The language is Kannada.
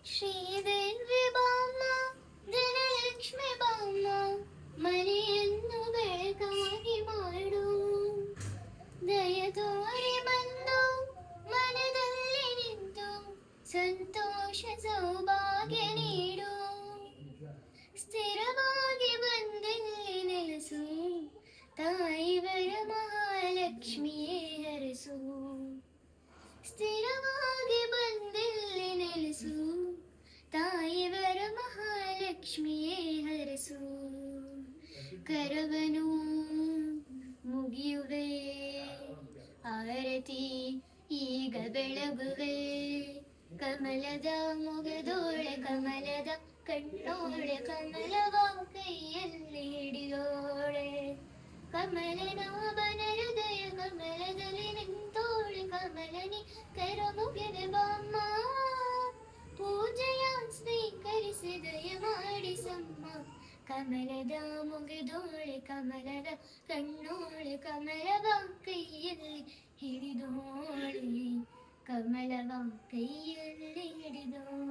ಶ್ರೀದೇವಿ ಬಾಮ ಧನಲಕ್ಷ್ಮಿ ಬಾಮ ಮನೆಯನ್ನು ಬೆಳಕಾಗಿ ಮಾಡು. ದಯ ತೋರಿ ಬಂದು ಮನದಲ್ಲಿ ನಿಂತು ಸಂತೋಷ ಸೌಭಾಗ್ಯ ನೀಡು. ಸ್ಥಿರವಾಗಿ ಬಂದಲ್ಲಿ ನೆಲೆಸು, ತಾಯಿವರ ಮಹಾಲಕ್ಷ್ಮಿಯೇ ಹರಸು. ಸ್ಥಿರವಾಗಿ ಬಂದಲ್ಲಿ ನೆಲೆಸು, ತಾಯಿವರ ಮಹಾಲಕ್ಷ್ಮಿಯೇ ಹರಸು. ಕರವನು ಮುಗಿಯುವೆ, ಆರತಿ ಈಗ ಬೆಳಗುವೆ. ಕಮಲದ ಮೊಗದೋಳೆ ಕಮಲದ ಕಣ್ಣೋಳೆ ಕಮಲವ ಕೈಯಲ್ಲಿ ಹಿಡಿಯೋಳೆ. ಕಮಲನಾಭನ ಹೃದಯ ಕಮಲದಲ್ಲಿ ನಿಂತೋಳೆ ಕಮಲನಿ ಕರ ಮುಗಿದ ಬಾಮ್ಮ. ಪೂಜೆಯ ಸ್ವೀಕರಿಸಿ ದಯ ಮಾಡಿಸಮ್ಮ. ಕಮಲದ ಮುಗಿದೋಳೆ ಕಮಲದ ಕಣ್ಣೋಳೆ ಕಮಲವ ಕೈಯಲ್ಲಿ ಹಿಡಿದೋಳೆ. ಕಮಲವ ಕೈಯಲ್ಲಿ ಹಿಡಿದೋಳೆ.